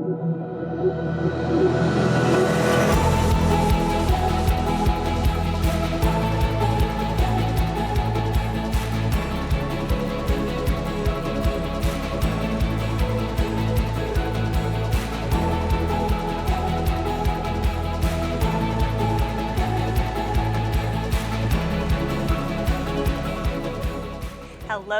Hello,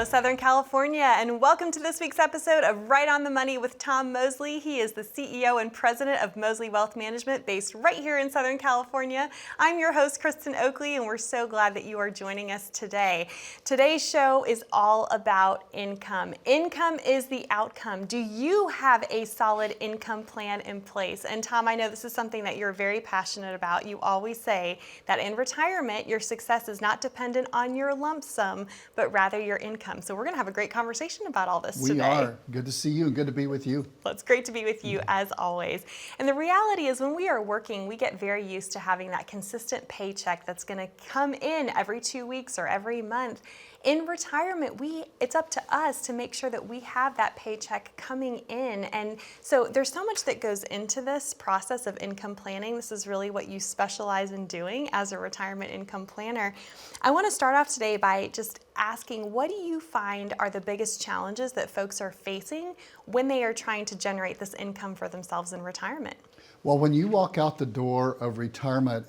Southern California, and welcome to this week's episode of Right on the Money with Tom Mosley. He is the CEO and president of Mosley Wealth Management, based right here in Southern California. I'm your host, Kristen Oakley, and we're so glad that you are joining us today. Today's show is all about income. Income is the outcome. Do you have a solid income plan in place? And Tom, I know this is something that you're very passionate about. You always say that in retirement, your success is not dependent on your lump sum, but rather your income. So we're going to have a great conversation about all this today. We are. Good to see you and good to be with you. Well, it's great to be with you as always. And the reality is when we are working, we get very used to having that consistent paycheck that's going to come in every 2 weeks or every month. In retirement, it's up to us to make sure that we have that paycheck coming in. And so there's so much that goes into this process of income planning. This is really what you specialize in doing as a retirement income planner. I want to start off today by just asking, what do you find are the biggest challenges that folks are facing when they are trying to generate this income for themselves in retirement? Well, when you walk out the door of retirement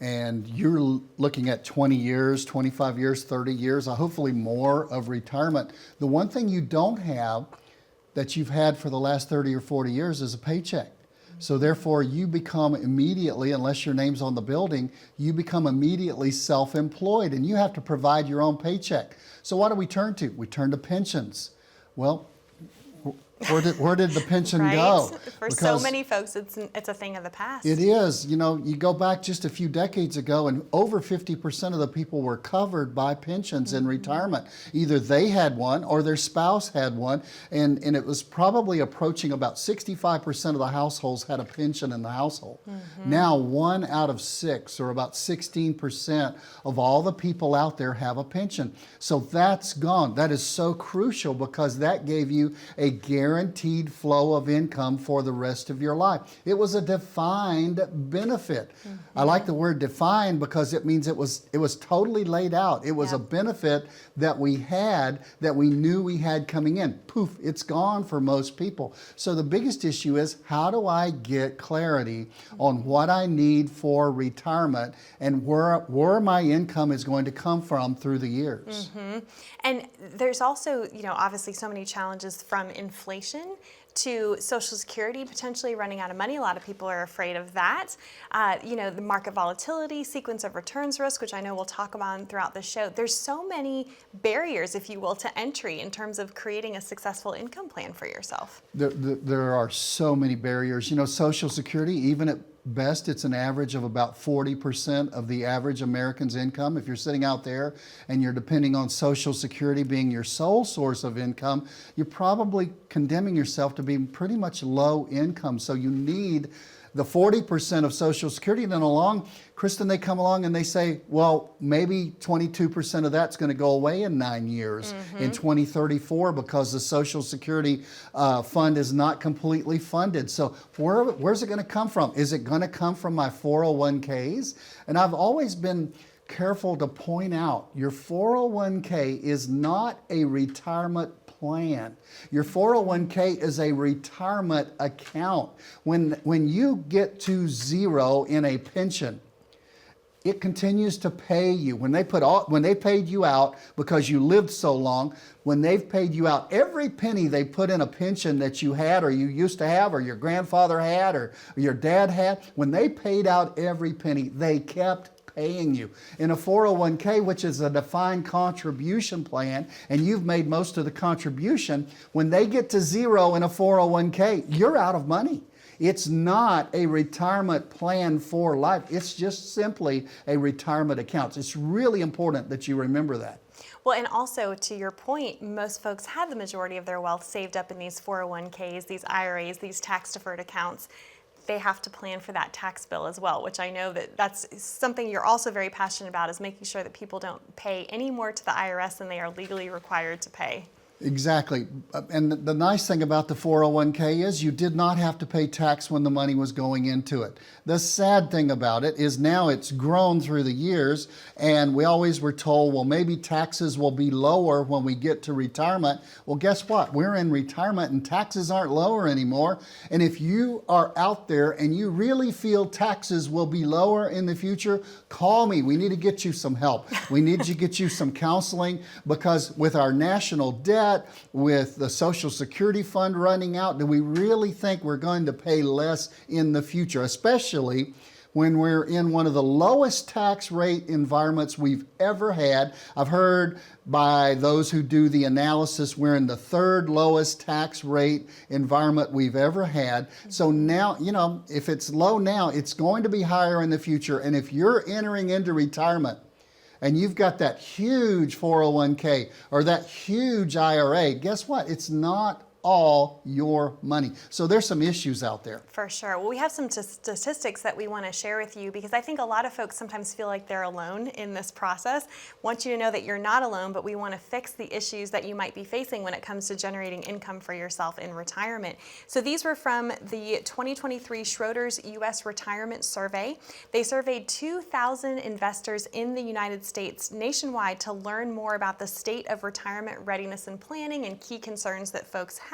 and you're looking at 20 years, 25 years, 30 years, hopefully more of retirement, the one thing you don't have that you've had for the last 30 or 40 years is a paycheck. So therefore you become immediately, unless your name's on the building, you become immediately self-employed and you have to provide your own paycheck. So what do we turn to? We turn to pensions. Well, where did the pension right? go? For so many folks, it's a thing of the past. It is. You know, you go back just a few decades ago and over 50% of the people were covered by pensions in retirement. Either they had one or their spouse had one, and it was probably approaching about 65% of the households had a pension in the household. Now 1 out of 6, or about 16% of all the people out there have a pension. So that's gone. That is so crucial because that gave you a guaranteed flow of income for the rest of your life. It was a defined benefit. I like the word defined because it means it was totally laid out. It was a benefit that we had, that we knew we had coming in. Poof, it's gone for most people. So the biggest issue is, how do I get clarity on what I need for retirement and where my income is going to come from through the years? And there's also, obviously so many challenges from inflation to Social Security potentially running out of money. A lot of people are afraid of that. The market volatility, sequence of returns risk, which I know we'll talk about throughout the show. There's so many barriers, if you will, to entry in terms of creating a successful income plan for yourself. There are so many barriers. Social Security, even at best, it's an average of about 40% of the average American's income. If you're sitting out there and you're depending on Social Security being your sole source of income, you're probably condemning yourself to being pretty much low income. So you need the 40% of Social Security. And then Kristen, they come along and they say, well, maybe 22% of that's going to go away in 9 years, in 2034, because the Social Security fund is not completely funded. So where's it going to come from? Is it going to come from my 401ks? And I've always been careful to point out, your 401k is not a retirement plan. Your 401k is a retirement account. When you get to zero in a pension, it continues to pay you. When they paid you out because you lived so long, when they've paid you out, every penny they put in a pension that you had or you used to have or your grandfather had or your dad had, when they paid out every penny, they kept paying you. In a 401k, which is a defined contribution plan, and you've made most of the contribution, when they get to zero in a 401k, you're out of money. It's not a retirement plan for life. It's just simply a retirement account. It's really important that you remember that. Well, and also to your point, most folks have the majority of their wealth saved up in these 401ks, these IRAs, these tax-deferred accounts. They have to plan for that tax bill as well, which I know that's something you're also very passionate about, is making sure that people don't pay any more to the IRS than they are legally required to pay. Exactly. And the nice thing about the 401k is you did not have to pay tax when the money was going into it. The sad thing about it is now it's grown through the years, and we always were told, well, maybe taxes will be lower when we get to retirement. Well, guess what? We're in retirement and taxes aren't lower anymore. And if you are out there and you really feel taxes will be lower in the future, call me. We need to get you some help. We need to get you some counseling, because with our national debt, with the Social Security fund running out, do we really think we're going to pay less in the future, especially when we're in one of the lowest tax rate environments we've ever had? I've heard by those who do the analysis, we're in the third lowest tax rate environment we've ever had. So now, you know, if it's low now, it's going to be higher in the future. And if you're entering into retirement and you've got that huge 401k or that huge IRA, guess what? It's not all your money. So there's some issues out there. For sure. Well, we have some statistics that we want to share with you, because I think a lot of folks sometimes feel like they're alone in this process. Want you to know that you're not alone, but we want to fix the issues that you might be facing when it comes to generating income for yourself in retirement. So these were from the 2023 Schroders U.S. Retirement Survey. They surveyed 2,000 investors in the United States nationwide to learn more about the state of retirement readiness and planning and key concerns that folks had.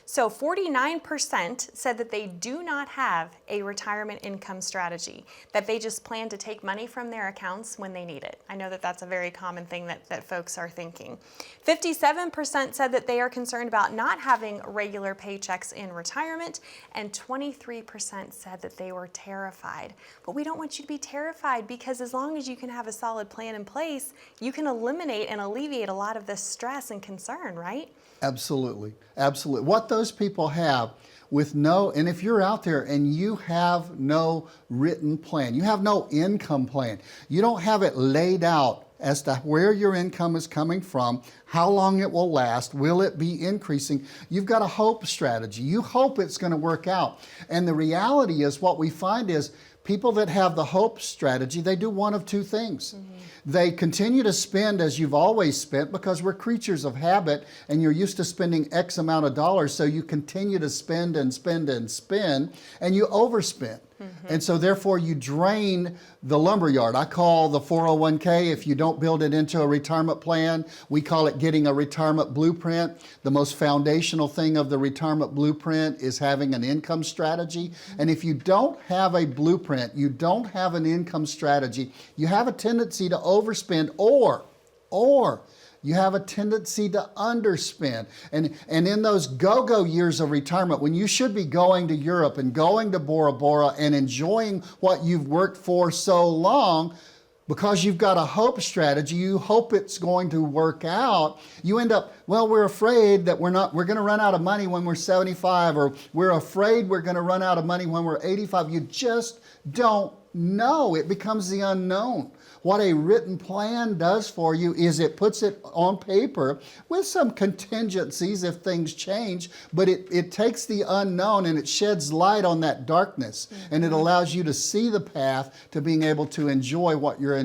So 49% said that they do not have a retirement income strategy, that they just plan to take money from their accounts when they need it. I know that that's a very common thing that folks are thinking. 57% said that they are concerned about not having regular paychecks in retirement, and 23% said that they were terrified. But we don't want you to be terrified, because as long as you can have a solid plan in place, you can eliminate and alleviate a lot of this stress and concern, right? Absolutely. Absolutely. What those people have with no, and if you're out there and you have no written plan, you have no income plan, you don't have it laid out as to where your income is coming from, how long it will last, will it be increasing? You've got a hope strategy. You hope it's going to work out. And the reality is, what we find is, people that have the hope strategy, they do one of two things. They continue to spend as you've always spent, because we're creatures of habit and you're used to spending X amount of dollars, so you continue to spend and spend and spend, and you overspend. And so therefore you drain the lumberyard. I call the 401k, if you don't build it into a retirement plan, we call it getting a retirement blueprint. The most foundational thing of the retirement blueprint is having an income strategy. And if you don't have a blueprint, you don't have an income strategy, you have a tendency to overspend, or you have a tendency to underspend. And in those go-go years of retirement, when you should be going to Europe and going to Bora Bora and enjoying what you've worked for so long, because you've got a hope strategy, you hope it's going to work out, you end up, well, we're afraid that we're going to run out of money when we're 75, or we're afraid we're going to run out of money when we're 85. You just don't know. It becomes the unknown. What a written plan does for you is it puts it on paper with some contingencies if things change, but it takes the unknown and it sheds light on that darkness, and it allows you to see the path to being able to enjoy what you're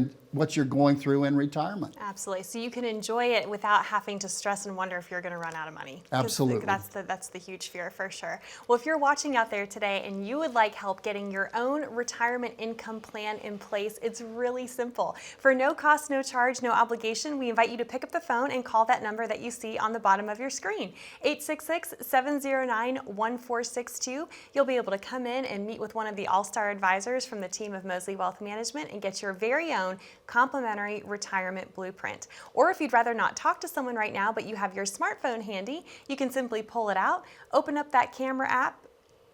going through in retirement. Absolutely. So you can enjoy it without having to stress and wonder if you're going to run out of money. Absolutely. That's the huge fear, for sure. Well, if you're watching out there today and you would like help getting your own retirement income plan in place, it's really simple. For no cost, no charge, no obligation, we invite you to pick up the phone and call that number that you see on the bottom of your screen, 866-709-1462. You'll be able to come in and meet with one of the all-star advisors from the team of Mosley Wealth Management and get your very own complimentary retirement blueprint. Or if you'd rather not talk to someone right now, but you have your smartphone handy, you can simply pull it out, open up that camera app,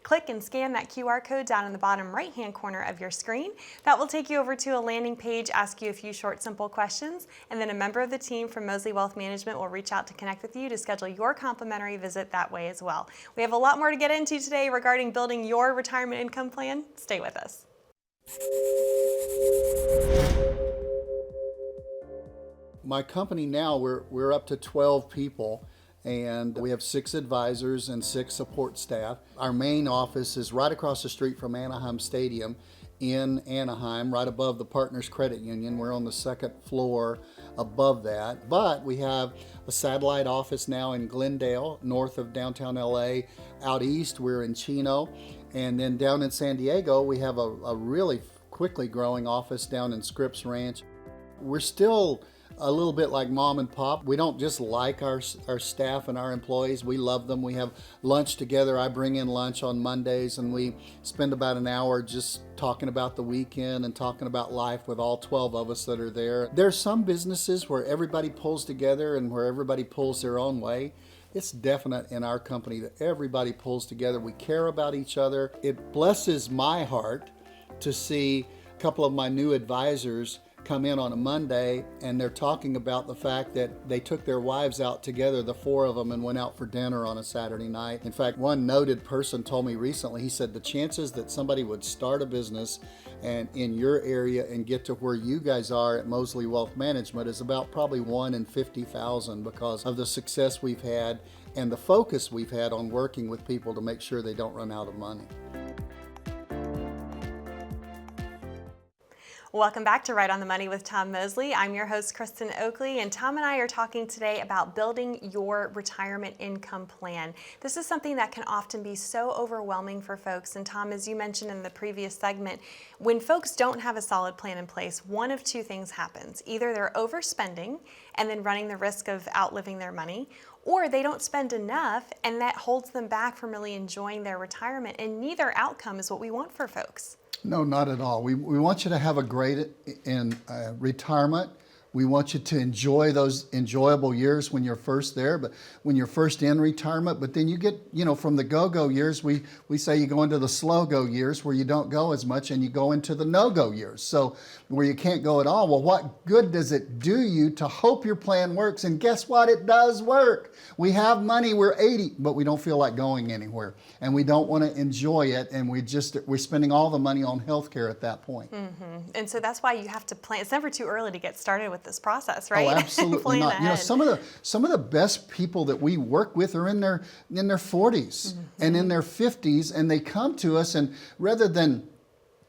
click and scan that QR code down in the bottom right-hand corner of your screen. That will take you over to a landing page, ask you a few short, simple questions, and then a member of the team from Mosley Wealth Management will reach out to connect with you to schedule your complimentary visit that way as well. We have a lot more to get into today regarding building your retirement income plan. Stay with us. My company now, we're up to 12 people, and we have 6 advisors and 6 support staff. Our main office is right across the street from Anaheim Stadium in Anaheim, right above the Partners Credit Union. We're on the second floor above that. But we have a satellite office now in Glendale, north of downtown LA. Out east, we're in Chino. And then down in San Diego, we have a really quickly growing office down in Scripps Ranch. We're still a little bit like mom and pop. We don't just like our staff and our employees. We love them. We have lunch together. I bring in lunch on Mondays and we spend about an hour just talking about the weekend and talking about life with all 12 of us that are there. There's some businesses where everybody pulls together and where everybody pulls their own way. It's definite in our company that everybody pulls together. We care about each other. It blesses my heart to see a couple of my new advisors come in on a Monday and they're talking about the fact that they took their wives out together, the four of them, and went out for dinner on a Saturday night. In fact, one noted person told me recently, he said the chances that somebody would start a business and in your area and get to where you guys are at Mosley Wealth Management is about probably 1 in 50,000 because of the success we've had and the focus we've had on working with people to make sure they don't run out of money. Welcome back to Right on the Money with Tom Mosley. I'm your host, Kristen Oakley, and Tom and I are talking today about building your retirement income plan. This is something that can often be so overwhelming for folks. And Tom, as you mentioned in the previous segment, when folks don't have a solid plan in place, one of two things happens. Either they're overspending and then running the risk of outliving their money, or they don't spend enough and that holds them back from really enjoying their retirement. And neither outcome is what we want for folks. No, not at all. We want you to have a great retirement. We want you to enjoy those enjoyable years when you're first there, but when you're first in retirement. But then you get, from the go-go years, we say you go into the slow-go years where you don't go as much, and you go into the no-go years. So where you can't go at all. Well, what good does it do you to hope your plan works? And guess what? It does work. We have money, we're 80, but we don't feel like going anywhere. And we don't want to enjoy it, and we're spending all the money on health care at that point. Mm-hmm. And so that's why you have to plan. It's never too early to get started with this process, right? Oh, absolutely not. Some of the best people that we work with are in their 40s and in their 50s, and they come to us, and rather than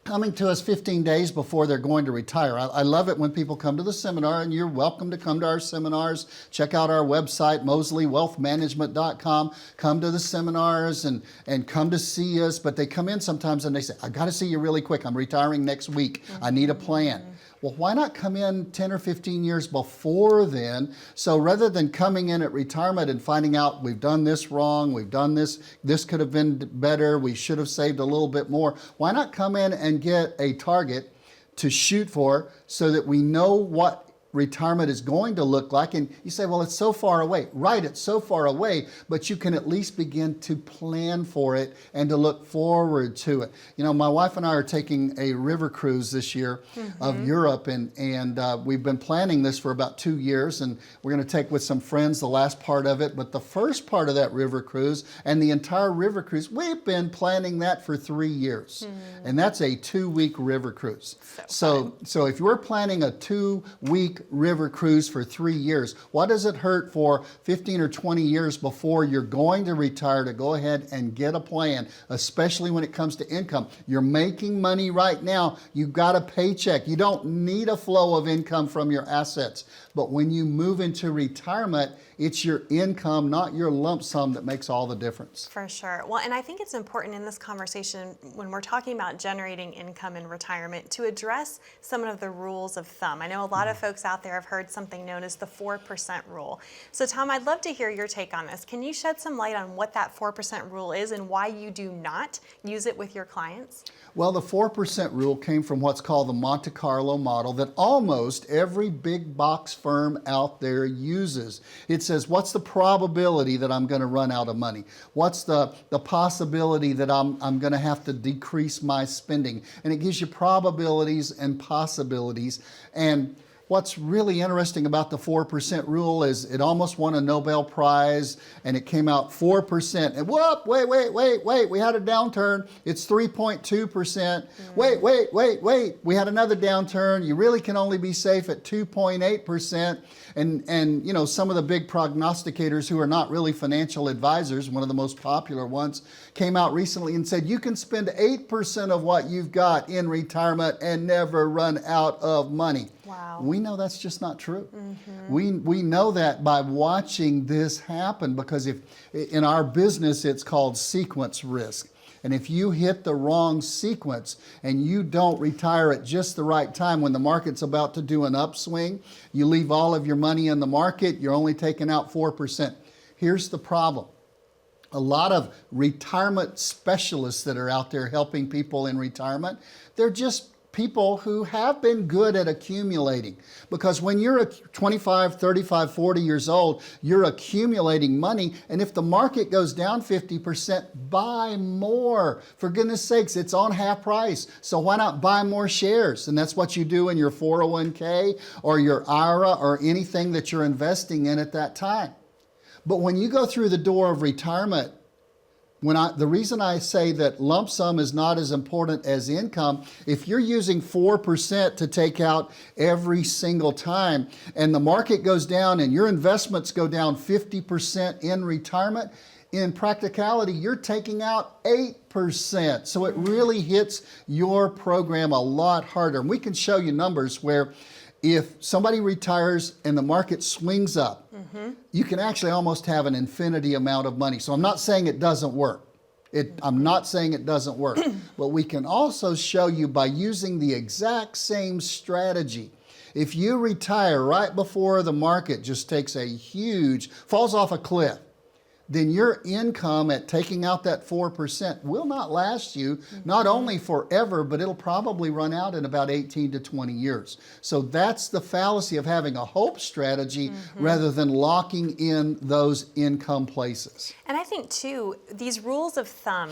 coming to us 15 days before they're going to retire. I love it when people come to the seminar, and you're welcome to come to our seminars. Check out our website, mosleywealthmanagement.com. Come to the seminars and come to see us. But they come in sometimes and they say, I got to see you really quick. I'm retiring next week. I need a plan. Well, why not come in 10 or 15 years before then? So rather than coming in at retirement and finding out we've done this wrong, we've done this could have been better, we should have saved a little bit more, why not come in and get a target to shoot for so that we know what retirement is going to look like? And you say, well, it's so far away. Right, it's so far away, but you can at least begin to plan for it and to look forward to it. My wife and I are taking a river cruise this year of Europe, and we've been planning this for about 2 years, and we're going to take with some friends the last part of it. But the first part of that river cruise and the entire river cruise, we've been planning that for 3 years. And that's a 2-week river cruise. So if you're planning a 2-week river cruise for 3 years, what does it hurt for 15 or 20 years before you're going to retire to go ahead and get a plan, especially when it comes to income? You're making money right now. You've got a paycheck. You don't need a flow of income from your assets. But when you move into retirement, it's your income, not your lump sum, that makes all the difference. For sure. Well, and I think it's important in this conversation when we're talking about generating income in retirement to address some of the rules of thumb. I know a lot of folks out there have heard something known as the 4% rule. So Tom, I'd love to hear your take on this. Can you shed some light on what that 4% rule is and why you do not use it with your clients? Well, the 4% rule came from what's called the Monte Carlo model that almost every big box firm out there uses. It says, what's the probability that I'm going to run out of money? What's the possibility that I'm going to have to decrease my spending? And it gives you probabilities and possibilities. And what's really interesting about the 4% rule is it almost won a Nobel Prize, and it came out 4%. And whoop, wait, we had a downturn. It's 3.2%. Wait, we had another downturn. You really can only be safe at 2.8%. And you know, some of the big prognosticators who are not really financial advisors, one of the most popular ones, came out recently and said you can spend 8% of what you've got in retirement and never run out of money. Wow. We know that's just not true. We know that by watching this happen, because if in our business it's called sequence risk. And if you hit the wrong sequence and you don't retire at just the right time when the market's about to do an upswing, you leave all of your money in the market, you're only taking out 4%. Here's the problem. A lot of retirement specialists that are out there helping people in retirement, they're just people who have been good at accumulating. Because when you're 25, 35, 40 years old, you're accumulating money. And if the market goes down 50%, buy more. For goodness sakes, it's on half price. So why not buy more shares? And that's what you do in your 401k or your IRA or anything that you're investing in at that time. But when you go through the door of retirement, the reason I say that lump sum is not as important as income, if you're using 4% to take out every single time and the market goes down and your investments go down 50% in retirement, in practicality, you're taking out 8%. So it really hits your program a lot harder. And we can show you numbers where if somebody retires and the market swings up, you can actually almost have an infinity amount of money. So I'm not saying it doesn't work. I'm not saying it doesn't work. But we can also show you by using the exact same strategy. If you retire right before the market just takes a huge, falls off a cliff, then your income at taking out that 4% will not last you, not only forever, but it'll probably run out in about 18 to 20 years. So that's the fallacy of having a hope strategy rather than locking in those income places. And I think too, these rules of thumb,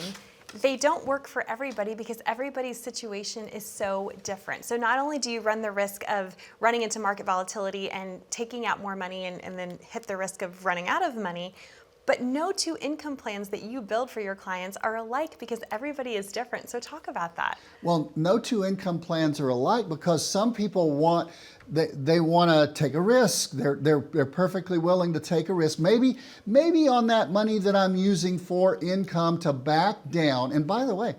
they don't work for everybody because everybody's situation is so different. So not only do you run the risk of running into market volatility and taking out more money and then hit the risk of running out of money, but no two income plans that you build for your clients are alike because everybody is different. So talk about that. Well, no two income plans are alike because some people want, they want to take a risk. They're perfectly willing to take a risk. Maybe on that money that I'm using for income to back down. And by the way,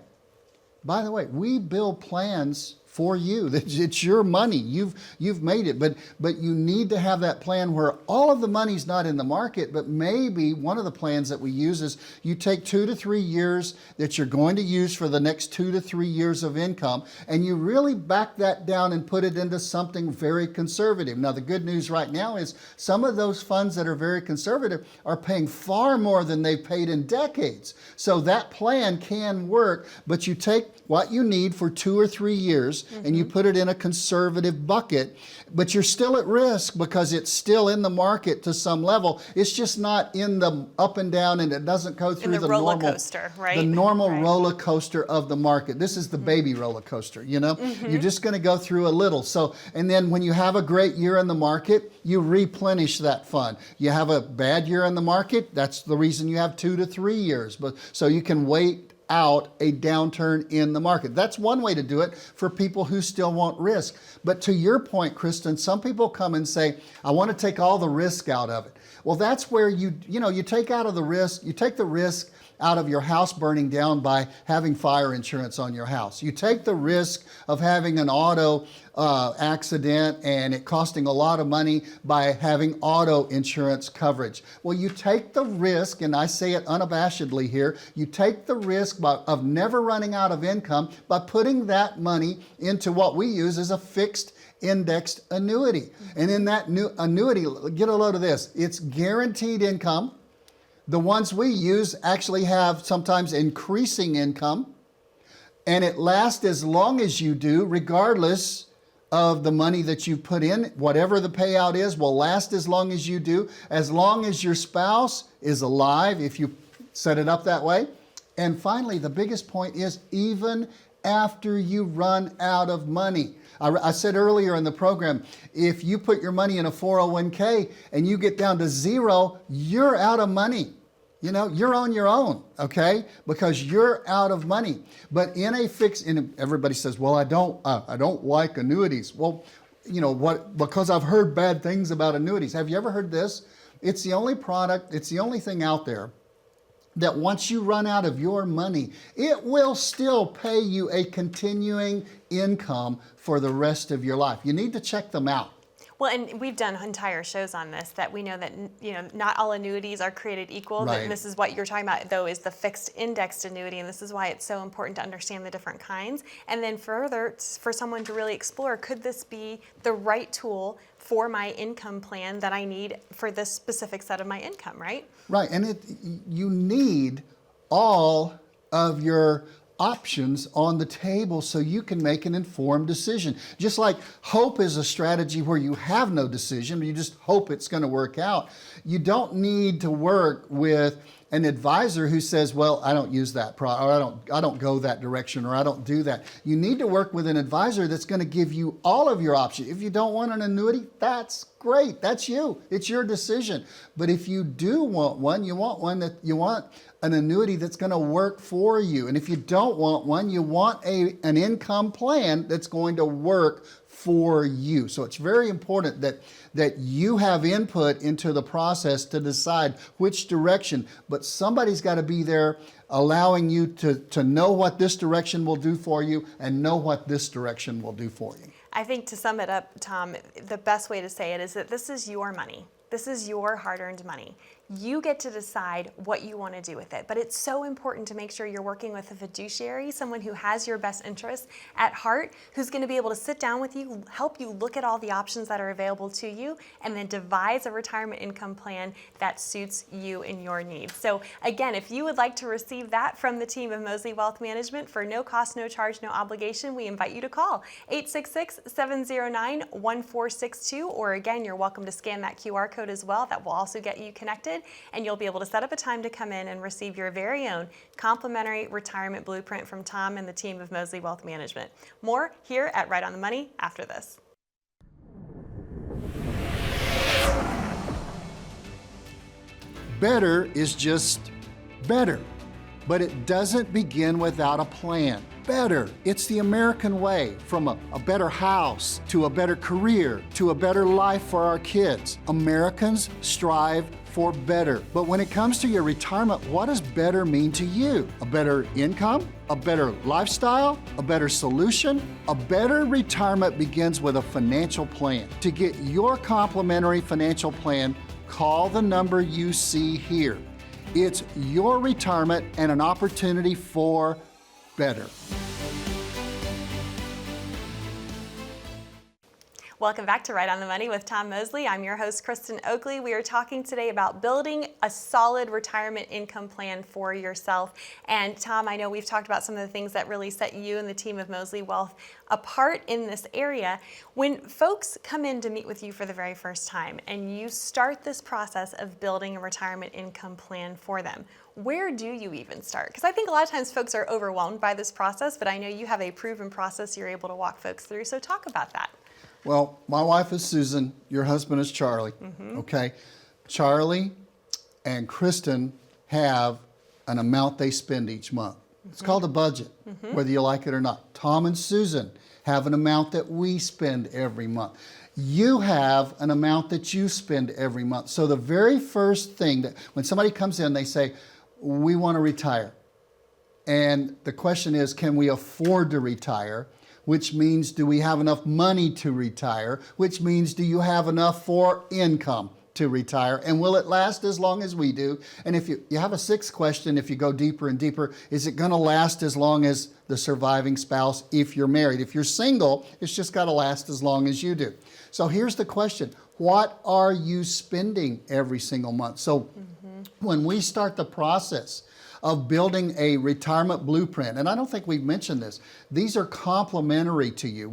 we build plans for you. It's your money. You've made it, but you need to have that plan where all of the money's not in the market, but maybe one of the plans that we use is you take 2 to 3 years that you're going to use for the next 2 to 3 years of income, and you really back that down and put it into something very conservative. Now, the good news right now is some of those funds that are very conservative are paying far more than they've paid in decades. So that plan can work, but you take what you need for 2 or 3 years and you put it in a conservative bucket, but you're still at risk because it's still in the market to some level. It's just not in the up and down, and it doesn't go through the roller normal coaster, right? The normal roller coaster of the market. This is the baby roller coaster, you know? You're just going to go through a little. So, and then when you have a great year in the market, you replenish that fund. You have a bad year in the market, that's the reason you have 2 to 3 years. But so you can wait out a downturn in the market. That's one way to do it for people who still want risk. But to your point, Kristen, some people come and say, I want to take all the risk out of it. Well, that's where you take the risk out of your house burning down by having fire insurance on your house. You take the risk of having an auto accident and it costing a lot of money by having auto insurance coverage. Well, you take the risk, and I say it unabashedly here, you take the risk of never running out of income by putting that money into what we use as a fixed indexed annuity. And in that new annuity, get a load of this, it's guaranteed income. The ones we use actually have sometimes increasing income, and it lasts as long as you do, regardless of the money that you put in. Whatever the payout is will last as long as you do, as long as your spouse is alive, if you set it up that way. And finally, the biggest point is even after you run out of money. I said earlier in the program, if you put your money in a 401k and you get down to zero, you're out of money. You know, you're on your own, okay? Because you're out of money. But in a fixed, and everybody says, well, I don't like annuities. Well, you know what? Because I've heard bad things about annuities. Have you ever heard this? It's the only product, it's the only thing out there that once you run out of your money, it will still pay you a continuing income for the rest of your life. You need to check them out. Well, and we've done entire shows on this, that we know that, you know, not all annuities are created equal. Right. And this is what you're talking about, though, is the fixed indexed annuity. And this is why it's so important to understand the different kinds. And then further, for someone to really explore, could this be the right tool for my income plan that I need for this specific set of my income, right? Right, and you need all of your options on the table so you can make an informed decision. Just like hope is a strategy where you have no decision, you just hope it's going to work out. You don't need to work with an advisor who says, well, I don't use that product, or I don't go that direction, or I don't do that. You need to work with an advisor that's going to give you all of your options. If you don't want an annuity, that's great. That's you. It's your decision. But if you do want one, you want an annuity that's going to work for you. And if you don't want one, you want an income plan that's going to work for you. So it's very important that you have input into the process to decide which direction, but somebody's got to be there allowing you to know what this direction will do for you and know what this direction will do for you. I think to sum it up, Tom, the best way to say it is that this is your money. This is your hard-earned money. You get to decide what you want to do with it. But it's so important to make sure you're working with a fiduciary, someone who has your best interests at heart, who's going to be able to sit down with you, help you look at all the options that are available to you, and then devise a retirement income plan that suits you and your needs. So again, if you would like to receive that from the team of Moseley Wealth Management for no cost, no charge, no obligation, we invite you to call 866-709-1462, or again, you're welcome to scan that QR code as well. That will also get you connected, and you'll be able to set up a time to come in and receive your very own complimentary retirement blueprint from Tom and the team of Moseley Wealth Management. More here at Right on the Money after this. Better is just better, but it doesn't begin without a plan. Better, it's the American way, from a better house to a better career to a better life for our kids. Americans strive for better. But when it comes to your retirement, what does better mean to you? A better income? A better lifestyle? A better solution? A better retirement begins with a financial plan. To get your complimentary financial plan, call the number you see here. It's your retirement and an opportunity for better. Welcome back to Right on the Money with Tom Moseley. I'm your host, Kristen Oakley. We are talking today about building a solid retirement income plan for yourself. And Tom, I know we've talked about some of the things that really set you and the team of Moseley Wealth apart in this area. When folks come in to meet with you for the very first time and you start this process of building a retirement income plan for them, where do you even start? Because I think a lot of times folks are overwhelmed by this process, but I know you have a proven process you're able to walk folks through. So talk about that. Well, my wife is Susan, your husband is Charlie, okay? Charlie and Kristen have an amount they spend each month. It's called a budget, whether you like it or not. Tom and Susan have an amount that we spend every month. You have an amount that you spend every month. So the very first thing that when somebody comes in, they say, we want to retire. And the question is, can we afford to retire? Which means, do we have enough money to retire? Which means, do you have enough for income to retire? And will it last as long as we do? And if you have a sixth question, if you go deeper and deeper, is it going to last as long as the surviving spouse if you're married? If you're single, it's just got to last as long as you do. So here's the question. What are you spending every single month? So when we start the process of building a retirement blueprint. And I don't think we've mentioned this. These are complimentary to you.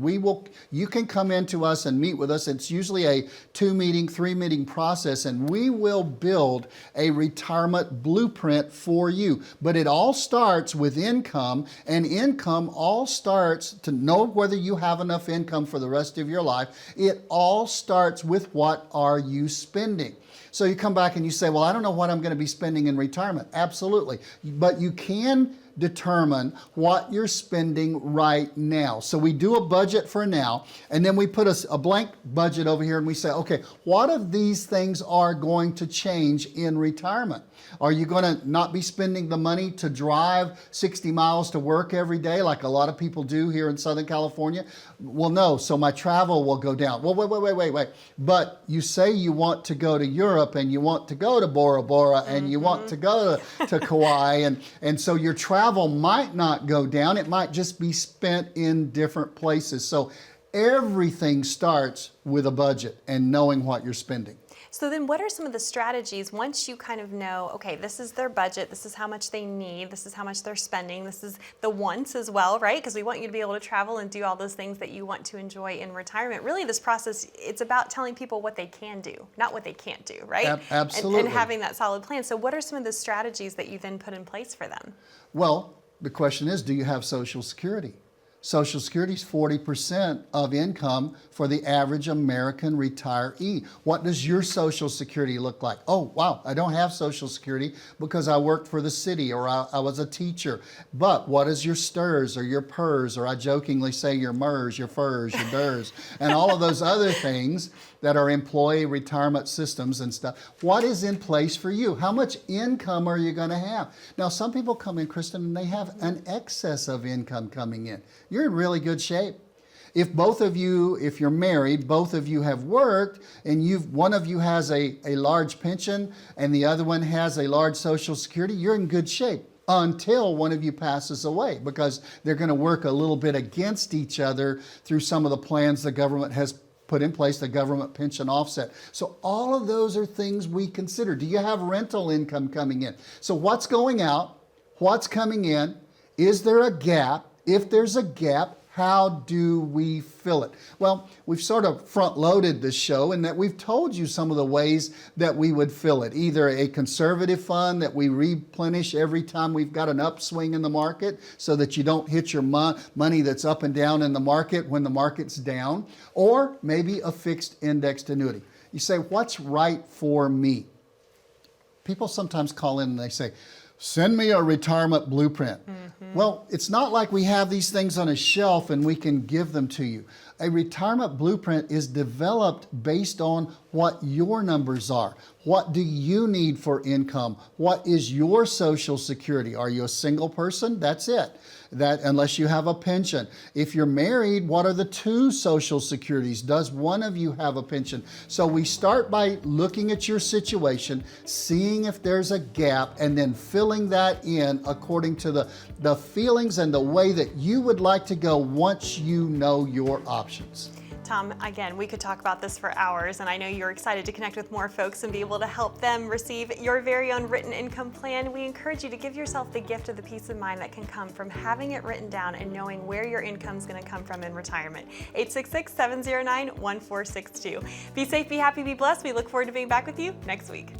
You can come into us and meet with us. It's usually a 2-meeting, 3-meeting process, and we will build a retirement blueprint for you. But it all starts with income, and income all starts to know whether you have enough income for the rest of your life. It all starts with what are you spending. So you come back and you say, well, I don't know what I'm going to be spending in retirement. Absolutely. But you can determine what you're spending right now. So we do a budget for now, and then we put a blank budget over here and we say, okay, what of these things are going to change in retirement? Are you going to not be spending the money to drive 60 miles to work every day like a lot of people do here in Southern California? Well, no, so my travel will go down. Well, wait. But you say you want to go to Europe, and you want to go to Bora Bora, and you want to go to Kauai, and so your travel might not go down. It might just be spent in different places. So everything starts with a budget and knowing what you're spending. So then what are some of the strategies once you kind of know, okay, this is their budget, this is how much they need, this is how much they're spending, this is the wants as well, right? Because we want you to be able to travel and do all those things that you want to enjoy in retirement. Really, this process, it's about telling people what they can do, not what they can't do, right? Absolutely. And having that solid plan. So what are some of the strategies that you then put in place for them? Well, the question is, do you have Social Security? Social Security is 40% of income for the average American retiree. What does your Social Security look like? Oh, wow, I don't have Social Security because I worked for the city, or I was a teacher. But what is your STRS or your PERS, or I jokingly say your MERS, your FERS, your DERS, and all of those other things that are employee retirement systems and stuff? What is in place for you? How much income are you going to have? Now, some people come in, Kristen, and they have an excess of income coming in. You're in really good shape. If both of you, if you're married, both of you have worked, and one of you has a large pension and the other one has a large Social Security, you're in good shape until one of you passes away, because they're going to work a little bit against each other through some of the plans the government has put in place, the government pension offset. So all of those are things we consider. Do you have rental income coming in? So what's going out? What's coming in? Is there a gap? If there's a gap, how do we fill it? Well, we've sort of front-loaded this show in that we've told you some of the ways that we would fill it. Either a conservative fund that we replenish every time we've got an upswing in the market so that you don't hit your money that's up and down in the market when the market's down, or maybe a fixed indexed annuity. You say, what's right for me? People sometimes call in and they say, send me a retirement blueprint. Well, it's not like we have these things on a shelf and we can give them to you. A retirement blueprint is developed based on what your numbers are. What do you need for income? What is your Social Security? Are you a single person? That's it. That unless you have a pension. If you're married, what are the 2 Social Securities? Does one of you have a pension? So we start by looking at your situation, seeing if there's a gap, and then filling that in according to the feelings and the way that you would like to go once you know your options. Tom, again, we could talk about this for hours, and I know you're excited to connect with more folks and be able to help them receive your very own written income plan. We encourage you to give yourself the gift of the peace of mind that can come from having it written down and knowing where your income is going to come from in retirement. 866-709-1462. Be safe, be happy, be blessed. We look forward to being back with you next week.